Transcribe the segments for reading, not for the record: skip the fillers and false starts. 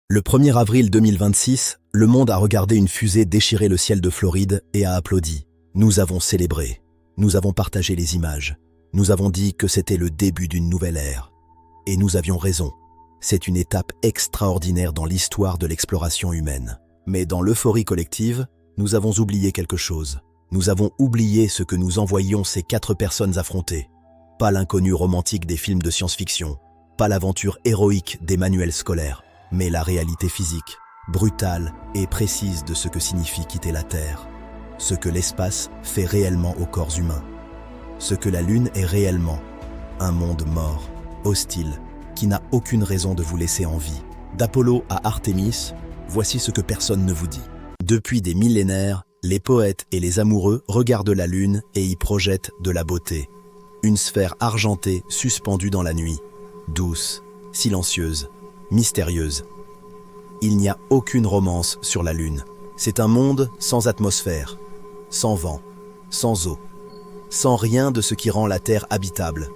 Le 1er avril 2026, le monde a regardé une fusée déchirer le ciel de Floride et a applaudi. Nous avons célébré. Nous avons partagé les images. Nous avons dit que c'était le début d'une nouvelle ère. Et nous avions raison. C'est une étape extraordinaire dans l'histoire de l'exploration humaine. Mais dans l'euphorie collective, nous avons oublié quelque chose. Nous avons oublié ce que nous envoyions ces 4 personnes affronter. Pas l'inconnu romantique des films de science-fiction, pas l'aventure héroïque des manuels scolaires, mais la réalité physique, brutale et précise de ce que signifie quitter la Terre. Ce que l'espace fait réellement aux corps humains. Ce que la Lune est réellement. Un monde mort, hostile, qui n'a aucune raison de vous laisser en vie. D'Apollo à Artémis, voici ce que personne ne vous dit. Depuis des millénaires, les poètes et les amoureux regardent la Lune et y projettent de la beauté. Une sphère argentée suspendue dans la nuit, douce, silencieuse, mystérieuse. Il n'y a aucune romance sur la Lune. C'est un monde sans atmosphère, sans vent, sans eau, sans rien de ce qui rend la Terre habitable.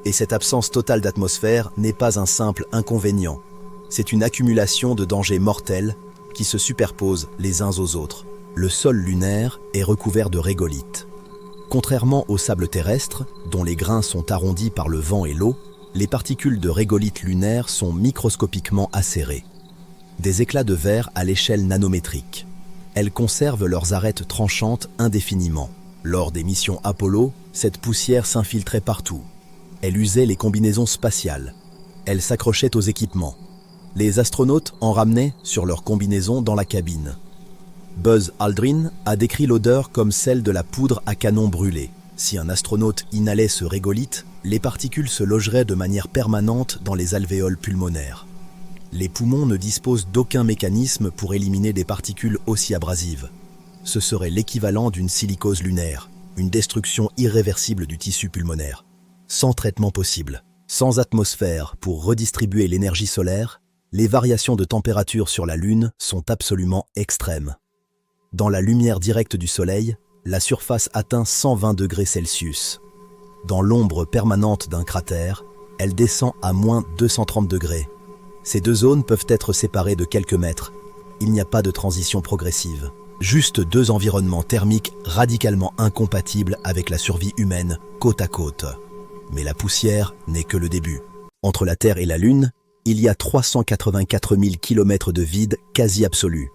Et cette absence totale d'atmosphère n'est pas un simple inconvénient. C'est une accumulation de dangers mortels qui se superposent les uns aux autres. Le sol lunaire est recouvert de régolithes. Contrairement au sable terrestre, dont les grains sont arrondis par le vent et l'eau, les particules de régolithes lunaires sont microscopiquement acérées. Des éclats de verre à l'échelle nanométrique. Elles conservent leurs arêtes tranchantes indéfiniment. Lors des missions Apollo, cette poussière s'infiltrait partout. Elle usait les combinaisons spatiales. Elle s'accrochait aux équipements. Les astronautes en ramenaient sur leurs combinaisons dans la cabine. Buzz Aldrin a décrit l'odeur comme celle de la poudre à canon brûlé. Si un astronaute inhalait ce régolithe, les particules se logeraient de manière permanente dans les alvéoles pulmonaires. Les poumons ne disposent d'aucun mécanisme pour éliminer des particules aussi abrasives. Ce serait l'équivalent d'une silicose lunaire, une destruction irréversible du tissu pulmonaire. Sans traitement possible, sans atmosphère pour redistribuer l'énergie solaire, les variations de température sur la Lune sont absolument extrêmes. Dans la lumière directe du Soleil, la surface atteint 120 degrés Celsius. Dans l'ombre permanente d'un cratère, elle descend à moins 230 degrés. Ces deux zones peuvent être séparées de quelques mètres. Il n'y a pas de transition progressive. Juste 2 environnements thermiques radicalement incompatibles avec la survie humaine, côte à côte. Mais la poussière n'est que le début. Entre la Terre et la Lune, il y a 384 000 km de vide quasi absolu.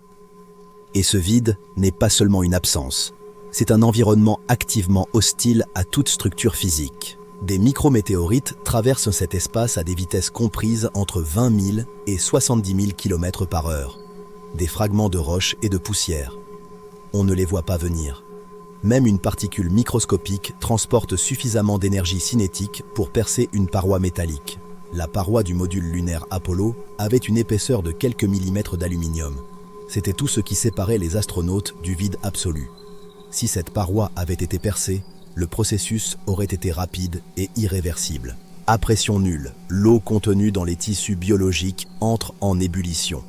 Et ce vide n'est pas seulement une absence. C'est un environnement activement hostile à toute structure physique. Des micrométéorites traversent cet espace à des vitesses comprises entre 20 000 et 70 000 km par heure. Des fragments de roches et de poussière. On ne les voit pas venir. Même une particule microscopique transporte suffisamment d'énergie cinétique pour percer une paroi métallique. La paroi du module lunaire Apollo avait une épaisseur de quelques millimètres d'aluminium. C'était tout ce qui séparait les astronautes du vide absolu. Si cette paroi avait été percée, le processus aurait été rapide et irréversible. À pression nulle, l'eau contenue dans les tissus biologiques entre en ébullition.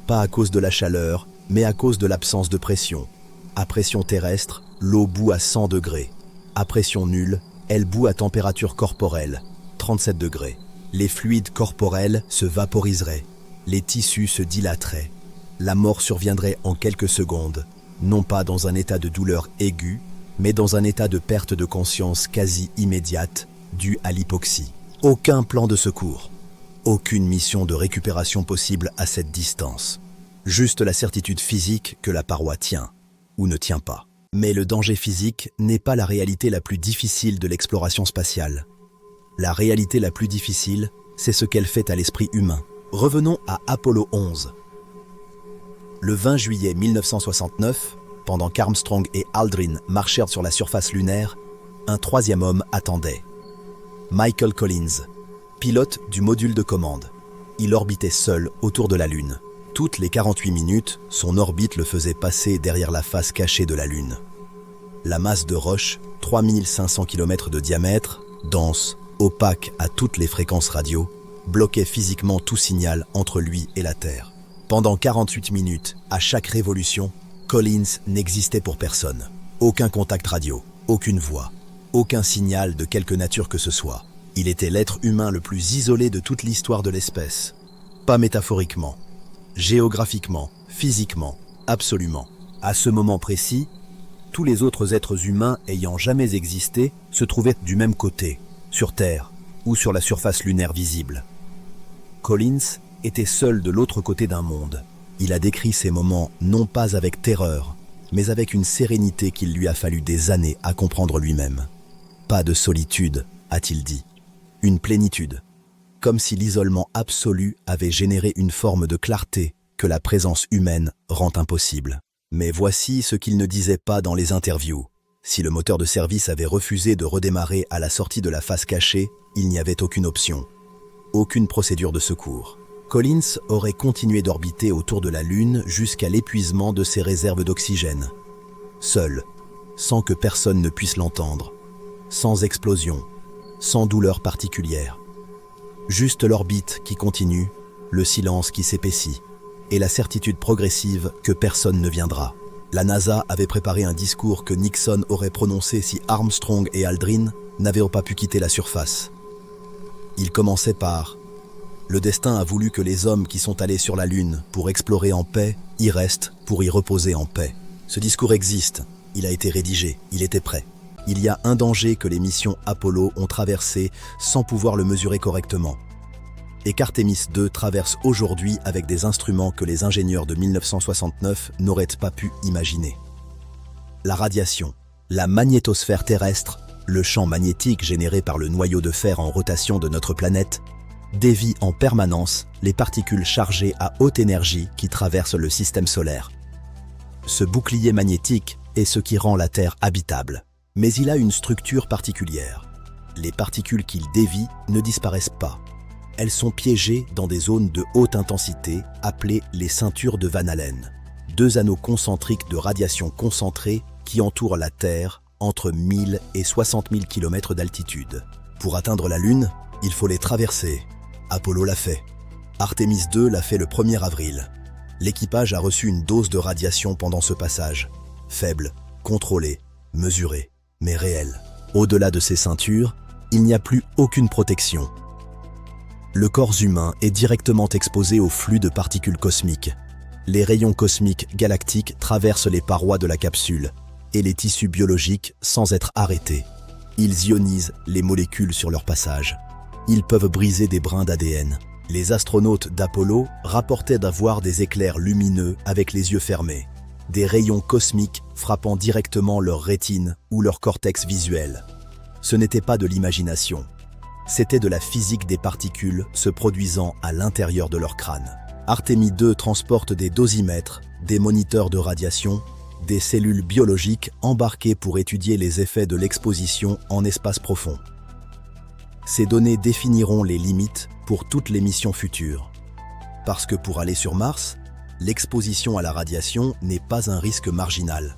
Pas à cause de la chaleur, mais à cause de l'absence de pression. À pression terrestre, l'eau bout à 100 degrés. À pression nulle, elle bout à température corporelle, 37 degrés. Les fluides corporels se vaporiseraient. Les tissus se dilateraient. La mort surviendrait en quelques secondes, non pas dans un état de douleur aiguë, mais dans un état de perte de conscience quasi immédiate, due à l'hypoxie. Aucun plan de secours, aucune mission de récupération possible à cette distance. Juste la certitude physique que la paroi tient, ou ne tient pas. Mais le danger physique n'est pas la réalité la plus difficile de l'exploration spatiale. La réalité la plus difficile, c'est ce qu'elle fait à l'esprit humain. Revenons à Apollo 11. Le 20 juillet 1969, pendant qu'Armstrong et Aldrin marchèrent sur la surface lunaire, un 3e homme attendait. Michael Collins, pilote du module de commande. Il orbitait seul autour de la Lune. Toutes les 48 minutes, son orbite le faisait passer derrière la face cachée de la Lune. La masse de roche, 3500 km de diamètre, dense, opaque à toutes les fréquences radio, bloquait physiquement tout signal entre lui et la Terre. Pendant 48 minutes, à chaque révolution, Collins n'existait pour personne. Aucun contact radio, aucune voix, aucun signal de quelque nature que ce soit. Il était l'être humain le plus isolé de toute l'histoire de l'espèce. Pas métaphoriquement, Géographiquement, physiquement, absolument. À ce moment précis, tous les autres êtres humains ayant jamais existé se trouvaient du même côté, sur Terre ou sur la surface lunaire visible. Collins était seul de l'autre côté d'un monde. Il a décrit ces moments non pas avec terreur, mais avec une sérénité qu'il lui a fallu des années à comprendre lui-même. Pas de solitude, a-t-il dit. Une plénitude. Comme si l'isolement absolu avait généré une forme de clarté que la présence humaine rend impossible. Mais voici ce qu'il ne disait pas dans les interviews. Si le moteur de service avait refusé de redémarrer à la sortie de la face cachée, il n'y avait aucune option. Aucune procédure de secours. Collins aurait continué d'orbiter autour de la Lune jusqu'à l'épuisement de ses réserves d'oxygène. Seul, sans que personne ne puisse l'entendre. Sans explosion, sans douleur particulière. Juste l'orbite qui continue, le silence qui s'épaissit, et la certitude progressive que personne ne viendra. La NASA avait préparé un discours que Nixon aurait prononcé si Armstrong et Aldrin n'avaient pas pu quitter la surface. Il commençait par « Le destin a voulu que les hommes qui sont allés sur la Lune pour explorer en paix y restent pour y reposer en paix. » Ce discours existe, il a été rédigé, il était prêt. Il y a un danger que les missions Apollo ont traversé sans pouvoir le mesurer correctement. Et qu'Artemis II traverse aujourd'hui avec des instruments que les ingénieurs de 1969 n'auraient pas pu imaginer. La radiation, la magnétosphère terrestre, le champ magnétique généré par le noyau de fer en rotation de notre planète, dévie en permanence les particules chargées à haute énergie qui traversent le système solaire. Ce bouclier magnétique est ce qui rend la Terre habitable. Mais il a une structure particulière. Les particules qu'il dévie ne disparaissent pas. Elles sont piégées dans des zones de haute intensité appelées les ceintures de Van Allen. 2 anneaux concentriques de radiation concentrée qui entourent la Terre entre 1000 et 60 000 km d'altitude. Pour atteindre la Lune, il faut les traverser. Apollo l'a fait. Artemis II l'a fait le 1er avril. L'équipage a reçu une dose de radiation pendant ce passage. Faible, contrôlée, mesurée, mais réelle. Au-delà de ces ceintures, il n'y a plus aucune protection. Le corps humain est directement exposé au flux de particules cosmiques. Les rayons cosmiques galactiques traversent les parois de la capsule et les tissus biologiques sans être arrêtés. Ils ionisent les molécules sur leur passage. Ils peuvent briser des brins d'ADN. Les astronautes d'Apollo rapportaient d'avoir des éclairs lumineux avec les yeux fermés. Des rayons cosmiques frappant directement leur rétine ou leur cortex visuel. Ce n'était pas de l'imagination. C'était de la physique des particules se produisant à l'intérieur de leur crâne. Artemis II transporte des dosimètres, des moniteurs de radiation, des cellules biologiques embarquées pour étudier les effets de l'exposition en espace profond. Ces données définiront les limites pour toutes les missions futures. Parce que pour aller sur Mars, l'exposition à la radiation n'est pas un risque marginal.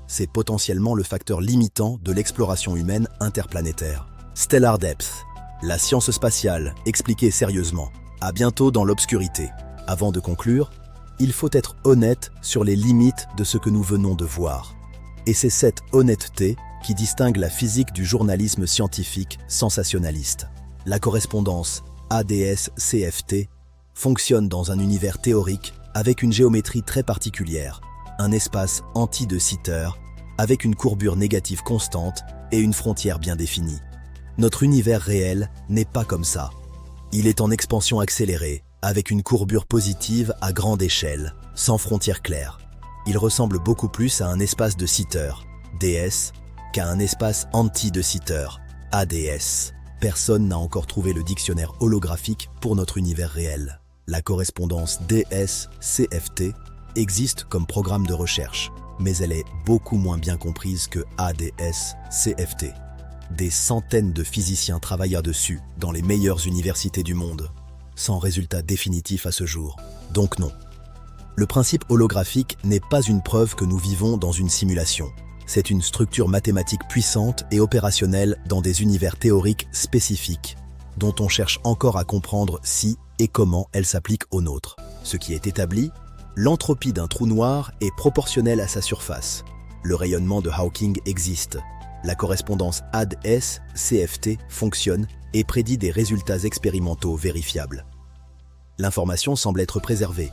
C'est potentiellement le facteur limitant de l'exploration humaine interplanétaire. Stellar Depth, la science spatiale expliquée sérieusement. À bientôt dans l'obscurité. Avant de conclure, il faut être honnête sur les limites de ce que nous venons de voir. Et c'est cette honnêteté qui distingue la physique du journalisme scientifique sensationnaliste. La correspondance ADS-CFT fonctionne dans un univers théorique avec une géométrie très particulière, un espace anti-de Sitter avec une courbure négative constante et une frontière bien définie. Notre univers réel n'est pas comme ça. Il est en expansion accélérée, avec une courbure positive à grande échelle, sans frontières claires. Il ressemble beaucoup plus à un espace de Sitter, DS, qu'à un espace anti-de Sitter, ADS. Personne n'a encore trouvé le dictionnaire holographique pour notre univers réel. La correspondance DS-CFT existe comme programme de recherche, mais elle est beaucoup moins bien comprise que ADS-CFT. Des centaines de physiciens travaillent dessus dans les meilleures universités du monde, sans résultat définitif à ce jour. Donc non. Le principe holographique n'est pas une preuve que nous vivons dans une simulation. C'est une structure mathématique puissante et opérationnelle dans des univers théoriques spécifiques, dont on cherche encore à comprendre si et comment elle s'applique aux nôtres. Ce qui est établi, l'entropie d'un trou noir est proportionnelle à sa surface. Le rayonnement de Hawking existe. La correspondance ADS-CFT fonctionne et prédit des résultats expérimentaux vérifiables. L'information semble être préservée,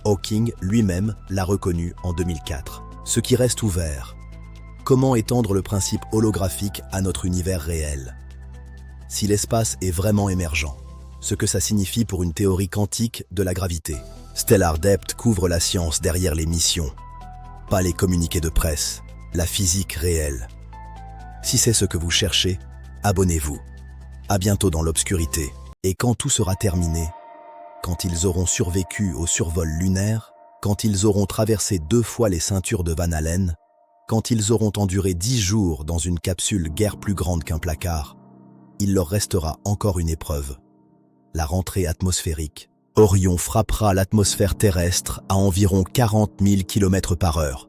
Hawking lui-même l'a reconnu en 2004. Ce qui reste ouvert. Comment étendre le principe holographique à notre univers réel? Si l'espace est vraiment émergent, ce que ça signifie pour une théorie quantique de la gravité. Stellar Depth couvre la science derrière les missions, pas les communiqués de presse, la physique réelle. Si c'est ce que vous cherchez, abonnez-vous. À bientôt dans l'obscurité. Et quand tout sera terminé, quand ils auront survécu au survol lunaire, quand ils auront traversé 2 fois les ceintures de Van Allen, quand ils auront enduré 10 jours dans une capsule guère plus grande qu'un placard, il leur restera encore une épreuve. La rentrée atmosphérique. Orion frappera l'atmosphère terrestre à environ 40 000 km/h.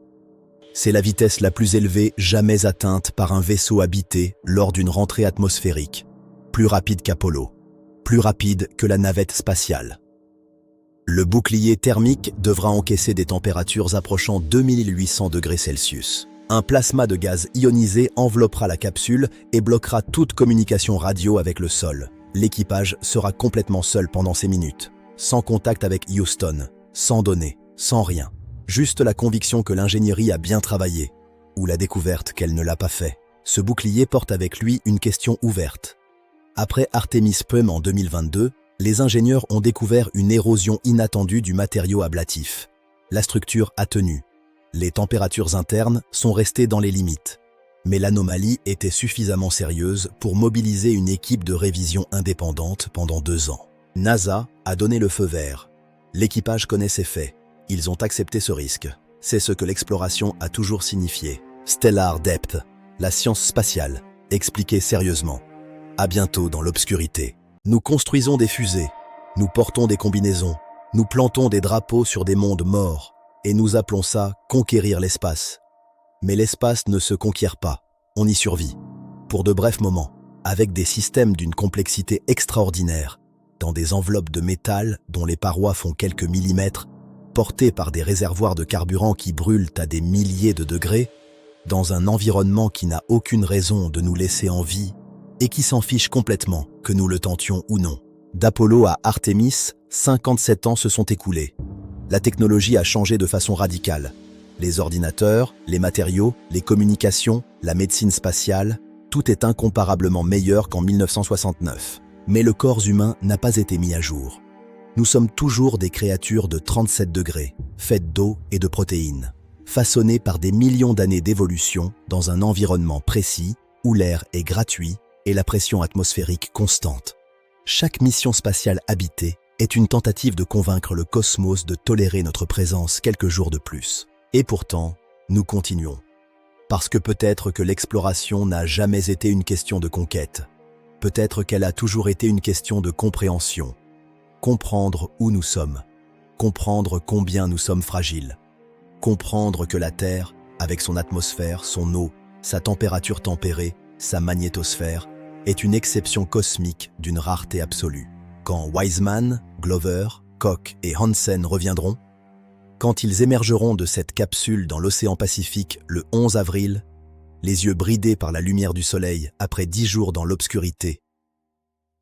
C'est la vitesse la plus élevée jamais atteinte par un vaisseau habité lors d'une rentrée atmosphérique. Plus rapide qu'Apollo, plus rapide que la navette spatiale. Le bouclier thermique devra encaisser des températures approchant 2800 degrés Celsius. Un plasma de gaz ionisé enveloppera la capsule et bloquera toute communication radio avec le sol. L'équipage sera complètement seul pendant ces minutes, sans contact avec Houston, sans données, sans rien. Juste la conviction que l'ingénierie a bien travaillé, ou la découverte qu'elle ne l'a pas fait. Ce bouclier porte avec lui une question ouverte. Après Artemis Pym en 2022, les ingénieurs ont découvert une érosion inattendue du matériau ablatif. La structure a tenu. Les températures internes sont restées dans les limites. Mais l'anomalie était suffisamment sérieuse pour mobiliser une équipe de révision indépendante pendant 2 ans. NASA a donné le feu vert. L'équipage connaît ses faits. Ils ont accepté ce risque. C'est ce que l'exploration a toujours signifié. Stellar Depth, la science spatiale, expliquée sérieusement. À bientôt dans l'obscurité. Nous construisons des fusées, nous portons des combinaisons, nous plantons des drapeaux sur des mondes morts, et nous appelons ça conquérir l'espace. Mais l'espace ne se conquiert pas, on y survit. Pour de brefs moments, avec des systèmes d'une complexité extraordinaire, dans des enveloppes de métal dont les parois font quelques millimètres, portés par des réservoirs de carburant qui brûlent à des milliers de degrés, dans un environnement qui n'a aucune raison de nous laisser en vie et qui s'en fiche complètement que nous le tentions ou non. D'Apollo à Artemis, 57 ans se sont écoulés. La technologie a changé de façon radicale. Les ordinateurs, les matériaux, les communications, la médecine spatiale, tout est incomparablement meilleur qu'en 1969. Mais le corps humain n'a pas été mis à jour. Nous sommes toujours des créatures de 37 degrés, faites d'eau et de protéines, façonnées par des millions d'années d'évolution dans un environnement précis où l'air est gratuit et la pression atmosphérique constante. Chaque mission spatiale habitée est une tentative de convaincre le cosmos de tolérer notre présence quelques jours de plus. Et pourtant, nous continuons. Parce que peut-être que l'exploration n'a jamais été une question de conquête. Peut-être qu'elle a toujours été une question de compréhension. Comprendre où nous sommes. Comprendre combien nous sommes fragiles. Comprendre que la Terre, avec son atmosphère, son eau, sa température tempérée, sa magnétosphère, est une exception cosmique d'une rareté absolue. Quand Wiseman, Glover, Koch et Hansen reviendront, quand ils émergeront de cette capsule dans l'océan Pacifique le 11 avril, les yeux bridés par la lumière du soleil après 10 jours dans l'obscurité,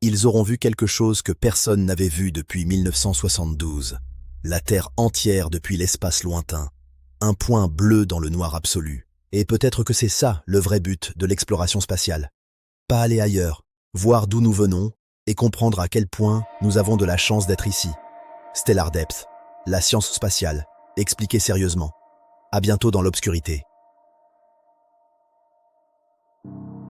ils auront vu quelque chose que personne n'avait vu depuis 1972, la Terre entière depuis l'espace lointain, un point bleu dans le noir absolu. Et peut-être que c'est ça le vrai but de l'exploration spatiale. Pas aller ailleurs, voir d'où nous venons et comprendre à quel point nous avons de la chance d'être ici. Stellar Depth, la science spatiale, expliquée sérieusement. À bientôt dans l'obscurité.